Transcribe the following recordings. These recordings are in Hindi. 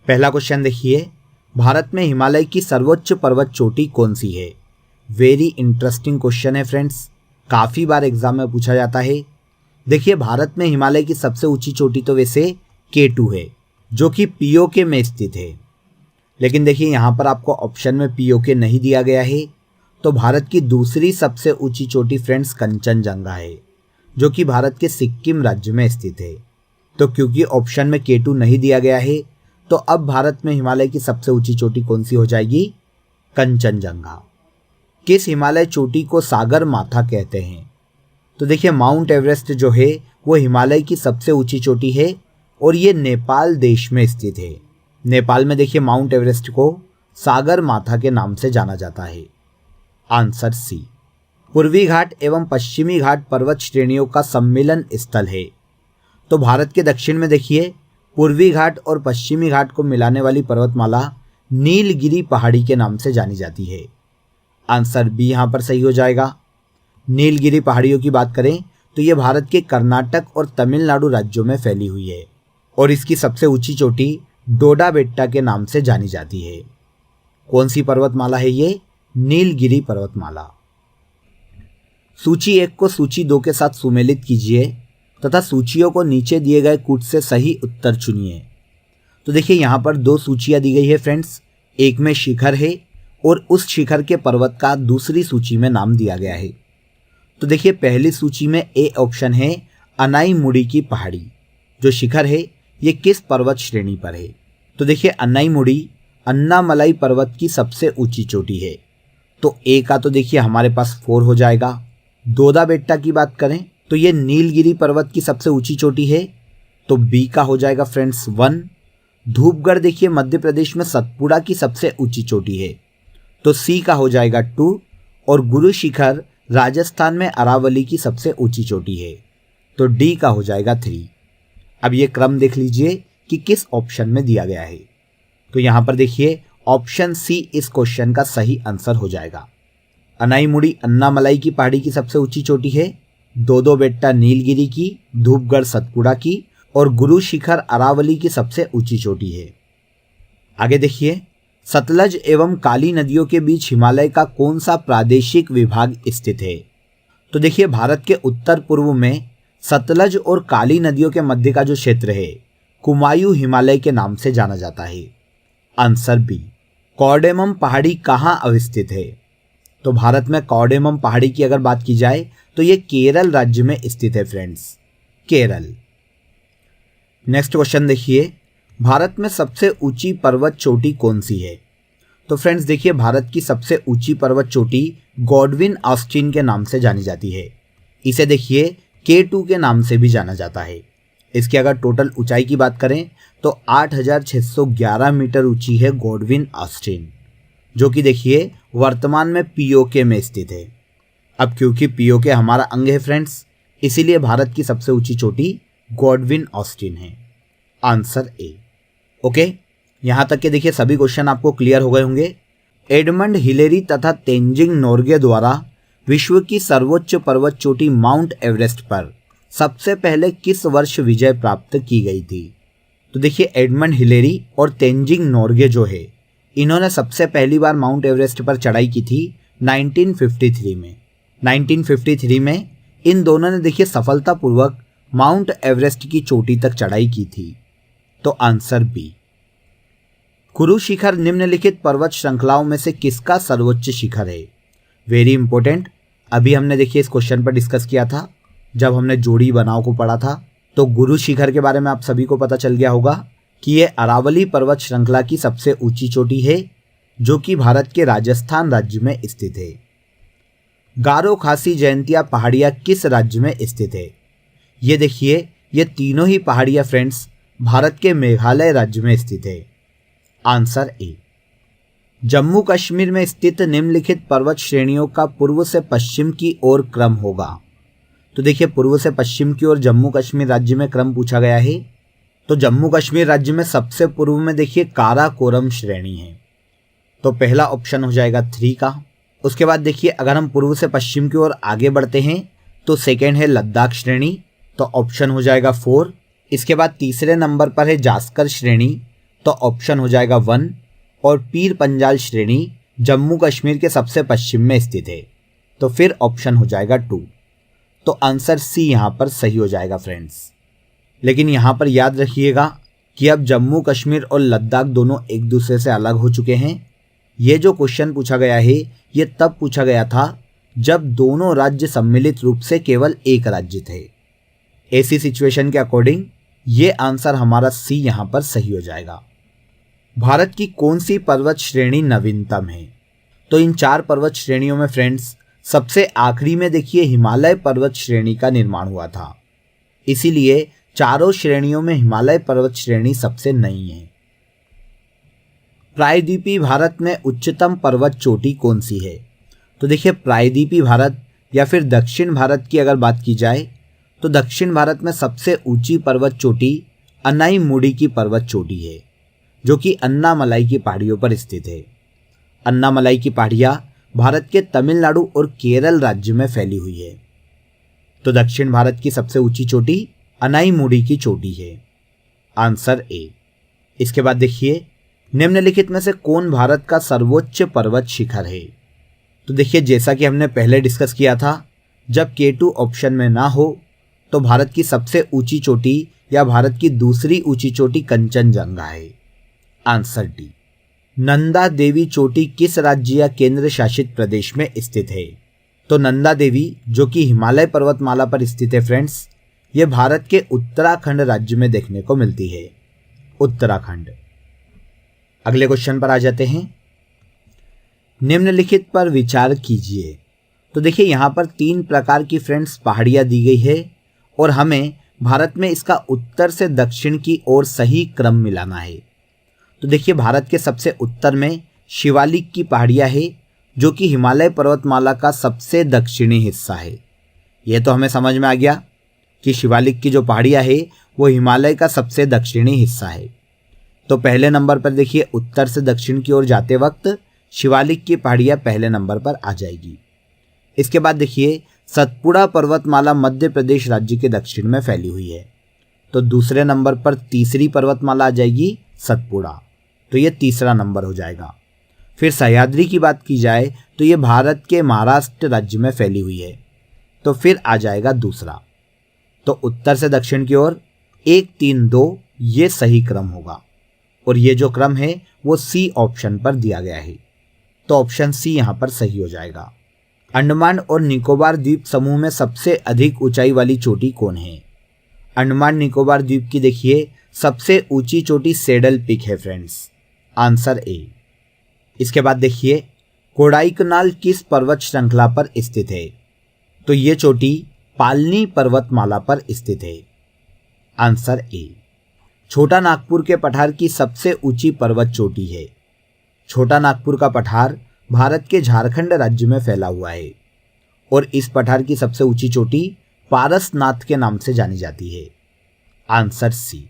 पहला क्वेश्चन देखिए, भारत में हिमालय की सर्वोच्च पर्वत चोटी कौन सी है? वेरी इंटरेस्टिंग क्वेश्चन है फ्रेंड्स, काफ़ी बार एग्जाम में पूछा जाता है। देखिए, भारत में हिमालय की सबसे ऊंची चोटी तो वैसे K2 है, जो कि पीओके में स्थित है। लेकिन देखिए, यहाँ पर आपको ऑप्शन में पीओके नहीं दिया गया है। तो भारत की दूसरी सबसे ऊंची चोटी फ्रेंड्स कंचनजंगा है, जो कि भारत के सिक्किम राज्य में स्थित है। तो क्योंकि ऑप्शन में K2 नहीं दिया गया है, तो अब भारत में हिमालय की सबसे ऊंची चोटी कौन सी हो जाएगी? कंचनजंगा। किस हिमालय चोटी को सागर माथा कहते हैं? तो देखिए, माउंट एवरेस्ट जो है वो हिमालय की सबसे ऊंची चोटी है और ये नेपाल देश में स्थित है। नेपाल में देखिए माउंट एवरेस्ट को सागर माथा के नाम से जाना जाता है। Answer C. पूर्वी घाट एवं पश्चिमी घाट पर्वत श्रेणियों का सम्मिलन स्थल है। तो भारत के दक्षिण में देखिए पूर्वी घाट और पश्चिमी घाट को मिलाने वाली पर्वतमाला नीलगिरी पहाड़ी के नाम से जानी जाती है। आंसर बी यहाँ पर सही हो जाएगा। नीलगिरी पहाड़ियों की बात करें तो ये भारत के कर्नाटक और तमिलनाडु राज्यों में फैली हुई है और इसकी सबसे ऊंची चोटी डोडा बेट्टा के नाम से जानी जाती है। कौन सी पर्वतमाला है ये? नीलगिरी पर्वतमाला। सूची 1 को सूची 2 के साथ सुमेलित कीजिए तथा सूचियों को नीचे दिए गए कूट से सही उत्तर चुनिए। तो देखिए, यहाँ पर 2 सूचियाँ दी गई है फ्रेंड्स। एक में शिखर है और उस शिखर के पर्वत का दूसरी सूची में नाम दिया गया है। तो देखिए, पहली सूची में ए ऑप्शन है अनाईमुड़ी की पहाड़ी। जो शिखर है ये किस पर्वत श्रेणी पर है? तो देखिए, अनाईमुड़ी अन्नामलाई पर्वत की सबसे ऊंची चोटी है। तो ए का तो देखिए हमारे पास 4 हो जाएगा। दोदा बेट्टा की बात करें तो ये नीलगिरी पर्वत की सबसे ऊंची चोटी है, तो बी का हो जाएगा फ्रेंड्स 1। धूपगढ़ देखिए मध्य प्रदेश में सतपुड़ा की सबसे ऊंची चोटी है, तो सी का हो जाएगा 2। और गुरु शिखर राजस्थान में अरावली की सबसे ऊंची चोटी है, तो डी का हो जाएगा 3। अब ये क्रम देख लीजिए कि किस ऑप्शन में दिया गया है। तो यहाँ पर देखिए ऑप्शन सी इस क्वेश्चन का सही आंसर हो जाएगा। अनाईमुड़ी अन्नामलाई की पहाड़ी की सबसे ऊंची चोटी है, दोदो बेट्टा नीलगिरी की, धूपगढ़ सतपुड़ा की और गुरु शिखर अरावली की सबसे ऊंची चोटी है। आगे देखिए, सतलज एवं काली नदियों के बीच हिमालय का कौन सा प्रादेशिक विभाग स्थित है? तो देखिए, भारत के उत्तर पूर्व में सतलज और काली नदियों के मध्य का जो क्षेत्र है कुमायूं हिमालय के नाम से जाना जाता है। Answer B. कौडेमम पहाड़ी कहाँ अवस्थित है? तो भारत में कौडेमम पहाड़ी की अगर बात की जाए तो ये केरल राज्य में स्थित है फ्रेंड्स, केरल। नेक्स्ट क्वेश्चन देखिए, भारत में सबसे ऊंची पर्वत चोटी कौन सी है? तो फ्रेंड्स देखिए, भारत की सबसे ऊंची पर्वत चोटी गॉडविन ऑस्टिन के नाम से जानी जाती है। इसे देखिए K2 के नाम से भी जाना जाता है। इसकी अगर टोटल ऊंचाई की बात करें तो 8611 मीटर ऊंची है गॉडविन ऑस्टिन, जो कि देखिए वर्तमान में पीओके में स्थित है। अब क्योंकि पीओके हमारा अंग है फ्रेंड्स, इसीलिए भारत की सबसे ऊंची चोटी गॉडविन ऑस्टिन है। Answer A. ओके, यहाँ तक के देखिए सभी क्वेश्चन आपको क्लियर हो गए होंगे। एडमंड हिलेरी तथा तेंजिंग नोर्गे द्वारा विश्व की सर्वोच्च पर्वत चोटी माउंट एवरेस्ट पर सबसे पहले किस वर्ष विजय प्राप्त की गई थी? तो देखिए, एडमंड हिलेरी और तेंजिंग नोर्गे जो है इन्होंने सबसे पहली बार माउंट एवरेस्ट पर चढ़ाई की थी 1953 में। 1953 में इन दोनों ने देखिए सफलतापूर्वक माउंट एवरेस्ट की चोटी तक चढ़ाई की थी। तो आंसर बी। गुरु शिखर निम्नलिखित पर्वत श्रृंखलाओं में से किसका सर्वोच्च शिखर है? Very important. अभी हमने देखिए इस क्वेश्चन पर डिस्कस किया था जब हमने जोड़ी बनाव को पढ़ा था। तो गुरु शिखर के बारे में आप सभी को पता चल गया होगा कि ये अरावली पर्वत श्रृंखला की सबसे ऊंची चोटी है, जो कि भारत के राजस्थान राज्य में स्थित है। गारो खासी जयंतिया पहाड़ियाँ किस राज्य में स्थित है? ये देखिए, ये तीनों ही पहाड़ियाँ फ्रेंड्स भारत के मेघालय राज्य में स्थित है। Answer A. जम्मू कश्मीर में स्थित निम्नलिखित पर्वत श्रेणियों का पूर्व से पश्चिम की ओर क्रम होगा। तो देखिए, पूर्व से पश्चिम की ओर जम्मू कश्मीर राज्य में क्रम पूछा गया है। तो जम्मू कश्मीर राज्य में सबसे पूर्व में देखिए काराकोरम श्रेणी है, तो पहला ऑप्शन हो जाएगा 3 का। उसके बाद देखिए, अगर हम पूर्व से पश्चिम की ओर आगे बढ़ते हैं तो सेकेंड है लद्दाख श्रेणी, तो ऑप्शन हो जाएगा 4। इसके बाद तीसरे नंबर पर है जास्कर श्रेणी, तो ऑप्शन हो जाएगा 1। और पीर पंजाल श्रेणी जम्मू कश्मीर के सबसे पश्चिम में स्थित है, तो फिर ऑप्शन हो जाएगा 2। तो आंसर सी यहाँ पर सही हो जाएगा फ्रेंड्स। लेकिन यहाँ पर याद रखिएगा कि अब जम्मू कश्मीर और लद्दाख दोनों एक दूसरे से अलग हो चुके हैं। ये जो क्वेश्चन पूछा गया है ये तब पूछा गया था जब दोनों राज्य सम्मिलित रूप से केवल एक राज्य थे। ऐसी सिचुएशन के अकॉर्डिंग ये आंसर हमारा सी यहाँ पर सही हो जाएगा। भारत की कौन सी पर्वत श्रेणी नवीनतम है? तो इन 4 पर्वत श्रेणियों में फ्रेंड्स सबसे आखिरी में देखिए हिमालय पर्वत श्रेणी का निर्माण हुआ था, इसीलिए चारों श्रेणियों में हिमालय पर्वत श्रेणी सबसे नई है। प्रायद्वीपीय भारत में उच्चतम पर्वत चोटी कौन सी है? तो देखिए प्रायद्वीपीय भारत या फिर दक्षिण भारत की अगर बात की जाए तो दक्षिण भारत में सबसे ऊंची पर्वत चोटी अन्नाईमुडी की पर्वत चोटी है, जो कि अन्नामलाई की पहाड़ियों पर स्थित है। अन्नामलाई की पहाड़ियाँ भारत के तमिलनाडु और केरल राज्य में फैली हुई है। तो दक्षिण भारत की सबसे ऊंची चोटी अन्नाईमुडी की चोटी है, आंसर ए। इसके बाद देखिए निम्नलिखित में से कौन भारत का सर्वोच्च पर्वत शिखर है? तो देखिए जैसा कि हमने पहले डिस्कस किया था, जब K2 ऑप्शन में ना हो तो भारत की सबसे ऊंची चोटी या भारत की दूसरी ऊंची चोटी कंचनजंगा है, आंसर डी। नंदा देवी चोटी किस राज्य या केंद्र शासित प्रदेश में स्थित है? तो नंदा देवी जो कि हिमालय पर्वतमाला पर स्थित है फ्रेंड्स, ये भारत के उत्तराखंड राज्य में देखने को मिलती है, उत्तराखंड। अगले क्वेश्चन पर आ जाते हैं। निम्नलिखित पर विचार कीजिए। तो देखिए यहाँ पर 3 प्रकार की फ्रेंड्स पहाड़ियाँ दी गई है और हमें भारत में इसका उत्तर से दक्षिण की ओर सही क्रम मिलाना है। तो देखिए भारत के सबसे उत्तर में शिवालिक की पहाड़ियाँ है, जो कि हिमालय पर्वतमाला का सबसे दक्षिणी हिस्सा है। यह तो हमें समझ में आ गया कि शिवालिक की जो पहाड़ियाँ है वो हिमालय का सबसे दक्षिणी हिस्सा है। तो पहले नंबर पर देखिए उत्तर से दक्षिण की ओर जाते वक्त शिवालिक की पहाड़ियाँ पहले नंबर पर आ जाएगी। इसके बाद देखिए सतपुड़ा पर्वतमाला मध्य प्रदेश राज्य के दक्षिण में फैली हुई है, तो दूसरे नंबर पर तीसरी पर्वतमाला आ जाएगी सतपुड़ा, तो ये तीसरा नंबर हो जाएगा। फिर सह्याद्री की बात की जाए तो ये भारत के महाराष्ट्र राज्य में फैली हुई है, तो फिर आ जाएगा दूसरा। तो उत्तर से दक्षिण की ओर 1 3 2 ये सही क्रम होगा, और ये जो क्रम है वो सी ऑप्शन पर दिया गया है, तो ऑप्शन सी यहाँ पर सही हो जाएगा। अंडमान और निकोबार द्वीप समूह में सबसे अधिक ऊंचाई वाली चोटी कौन है? अंडमान निकोबार द्वीप की देखिए सबसे ऊंची चोटी सैडल पीक है फ्रेंड्स, आंसर ए। इसके बाद देखिए कोडाईकनाल किस पर्वत श्रृंखला पर स्थित है? तो ये चोटी पालनी पर्वतमाला पर स्थित है, आंसर ए। छोटा नागपुर के पठार की सबसे ऊंची पर्वत चोटी है। छोटा नागपुर का पठार भारत के झारखंड राज्य में फैला हुआ है और इस पठार की सबसे ऊंची चोटी पारसनाथ के नाम से जानी जाती है, आंसर सी।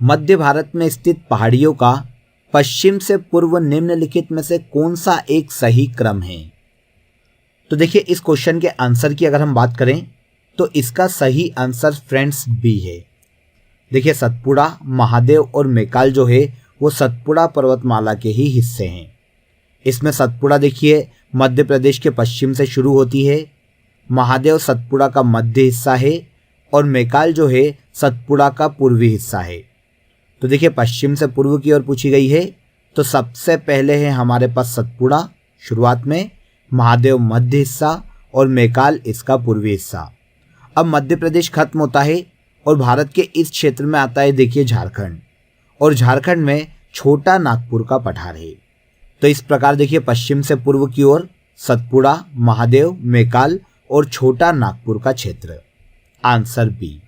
मध्य भारत में स्थित पहाड़ियों का पश्चिम से पूर्व निम्नलिखित में से कौन सा एक सही क्रम है? तो देखिए इस क्वेश्चन के आंसर की अगर हम बात करें तो इसका सही आंसर फ्रेंड्स बी है। देखिए सतपुड़ा, महादेव और मैकाल जो है वो सतपुड़ा पर्वतमाला के ही हिस्से हैं। इसमें सतपुड़ा देखिए मध्य प्रदेश के पश्चिम से शुरू होती है, महादेव सतपुड़ा का मध्य हिस्सा है और मैकाल जो है सतपुड़ा का पूर्वी हिस्सा है। तो देखिए पश्चिम से पूर्व की ओर पूछी गई है, तो सबसे पहले है हमारे पास सतपुड़ा शुरुआत में, महादेव मध्य हिस्सा और मैकाल इसका पूर्वी हिस्सा। अब मध्य प्रदेश खत्म होता है और भारत के इस क्षेत्र में आता है देखिए झारखंड, और झारखंड में छोटा नागपुर का पठार है। तो इस प्रकार देखिए पश्चिम से पूर्व की ओर सतपुड़ा, महादेव, मैकाल और छोटा नागपुर का क्षेत्र, आंसर बी।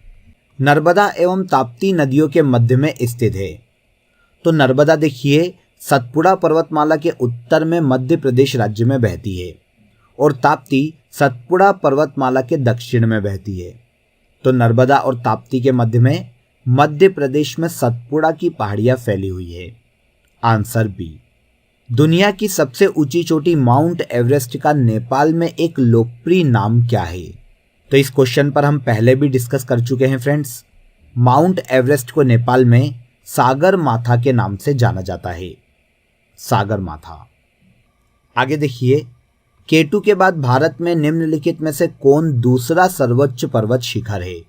नर्मदा एवं ताप्ती नदियों के मध्य में स्थित है। तो नर्मदा देखिए सतपुड़ा पर्वतमाला के उत्तर में मध्य प्रदेश राज्य में बहती है और ताप्ती सतपुड़ा पर्वतमाला के दक्षिण में बहती है। तो नर्मदा और ताप्ती के मध्य में मध्य प्रदेश में सतपुड़ा की पहाड़ियां फैली हुई है, आंसर बी। दुनिया की सबसे ऊंची चोटी माउंट एवरेस्ट का नेपाल में एक लोकप्रिय नाम क्या है? तो इस क्वेश्चन पर हम पहले भी डिस्कस कर चुके हैं फ्रेंड्स। माउंट एवरेस्ट को नेपाल में सागर माथा के नाम से जाना जाता है, सागर माथा। आगे देखिए, K2 के बाद भारत में निम्नलिखित में से कौन दूसरा सर्वोच्च पर्वत शिखर है?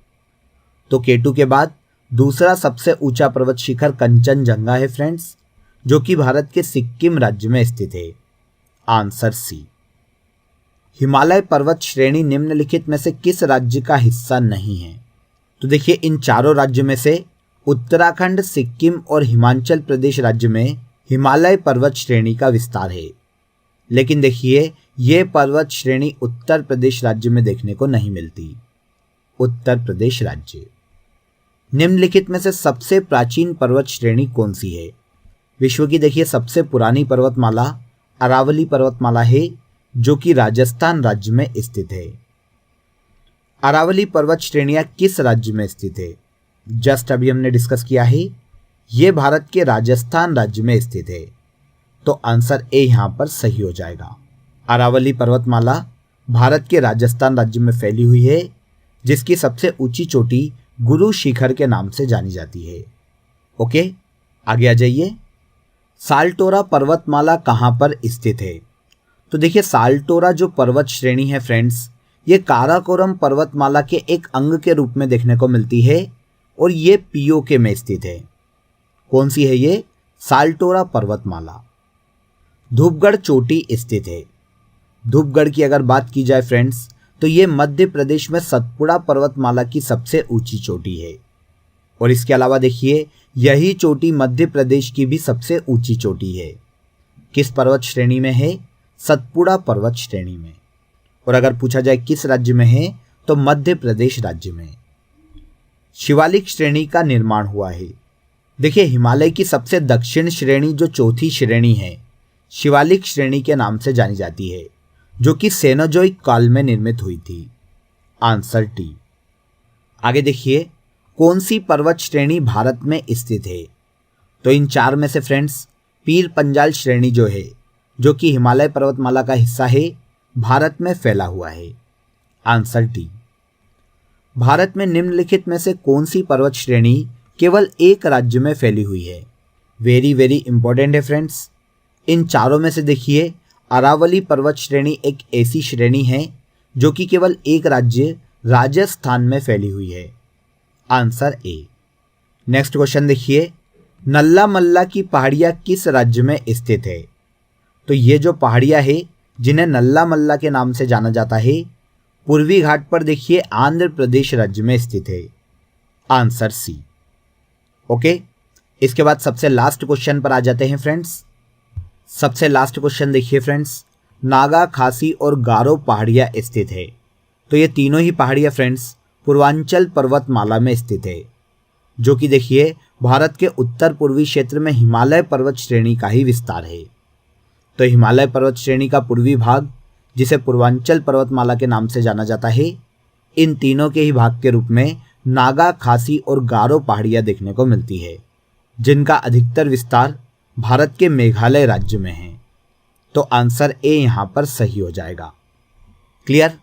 तो K2 के बाद दूसरा सबसे ऊंचा पर्वत शिखर कंचनजंगा है फ्रेंड्स, जो कि भारत के सिक्किम राज्य में स्थित है, आंसर सी। हिमालय पर्वत श्रेणी निम्नलिखित में से किस राज्य का हिस्सा नहीं है? तो देखिए, इन चारों राज्यों में से उत्तराखंड, सिक्किम और हिमाचल प्रदेश राज्य में हिमालय पर्वत श्रेणी का विस्तार है, लेकिन देखिए ये पर्वत श्रेणी उत्तर प्रदेश राज्य में देखने को नहीं मिलती, उत्तर प्रदेश राज्य। निम्नलिखित में से सबसे प्राचीन पर्वत श्रेणी कौन सी है? विश्व की देखिए सबसे पुरानी पर्वतमाला अरावली पर्वतमाला है, जो कि राजस्थान राज्य में स्थित है। अरावली पर्वत श्रेणियां किस राज्य में स्थित है? जस्ट अभी हमने डिस्कस किया है, ये भारत के राजस्थान राज्य में स्थित है, तो आंसर ए यहां पर सही हो जाएगा। अरावली पर्वतमाला भारत के राजस्थान राज्य में फैली हुई है, जिसकी सबसे ऊंची चोटी गुरु शिखर के नाम से जानी जाती है। ओके, आगे आ जाइए। सालटोरा पर्वतमाला कहां पर स्थित है? तो देखिए, सालटोरा जो पर्वत श्रेणी है फ्रेंड्स, ये काराकोरम पर्वतमाला के एक अंग के रूप में देखने को मिलती है और ये पीओके में स्थित है। कौन सी है ये? सालटोरा पर्वतमाला। धूपगढ़ चोटी स्थित है। धूपगढ़ की अगर बात की जाए फ्रेंड्स, तो ये मध्य प्रदेश में सतपुड़ा पर्वतमाला की सबसे ऊंची चोटी है, और इसके अलावा देखिए यही चोटी मध्य प्रदेश की भी सबसे ऊंची चोटी है। किस पर्वत श्रेणी में है? सतपुड़ा पर्वत श्रेणी में। और अगर पूछा जाए किस राज्य में है, तो मध्य प्रदेश राज्य में। शिवालिक श्रेणी का निर्माण हुआ है। देखिए, हिमालय की सबसे दक्षिण श्रेणी जो चौथी श्रेणी है, शिवालिक श्रेणी के नाम से जानी जाती है, जो कि सेनोजोइक काल में निर्मित हुई थी, आंसर टी। आगे देखिए, कौन सी पर्वत श्रेणी भारत में स्थित है? तो इन चार में से फ्रेंड्स पीर पंजाल श्रेणी जो है, जो कि हिमालय पर्वतमाला का हिस्सा है, भारत में फैला हुआ है, आंसर टी। भारत में निम्नलिखित में से कौन सी पर्वत श्रेणी केवल एक राज्य में फैली हुई है? वेरी वेरी इंपॉर्टेंट है फ्रेंड्स। इन चारों में से देखिए अरावली पर्वत श्रेणी एक ऐसी श्रेणी है जो कि केवल एक राज्य राजस्थान में फैली हुई है, आंसर ए। नेक्स्ट क्वेश्चन देखिए, नल्ला मल्ला की पहाड़ियाँ किस राज्य में स्थित है? तो ये जो पहाड़ियाँ है जिन्हें नल्ला मल्ला के नाम से जाना जाता है, पूर्वी घाट पर देखिए आंध्र प्रदेश राज्य में स्थित है, आंसर सी। ओके, इसके बाद सबसे लास्ट क्वेश्चन पर आ जाते हैं फ्रेंड्स। सबसे लास्ट क्वेश्चन देखिए फ्रेंड्स, नागा, खासी और गारो पहाड़ियाँ स्थित है। तो ये तीनों ही पहाड़ियाँ फ्रेंड्स पूर्वांचल पर्वतमाला में स्थित है, जो कि देखिए भारत के उत्तर पूर्वी क्षेत्र में हिमालय पर्वत श्रेणी का ही विस्तार है। तो हिमालय पर्वत श्रेणी का पूर्वी भाग, जिसे पूर्वांचल पर्वतमाला के नाम से जाना जाता है, इन तीनों के ही भाग के रूप में नागा, खासी और गारो पहाड़ियाँ देखने को मिलती है, जिनका अधिकतर विस्तार भारत के मेघालय राज्य में है। तो आंसर ए यहाँ पर सही हो जाएगा। क्लियर?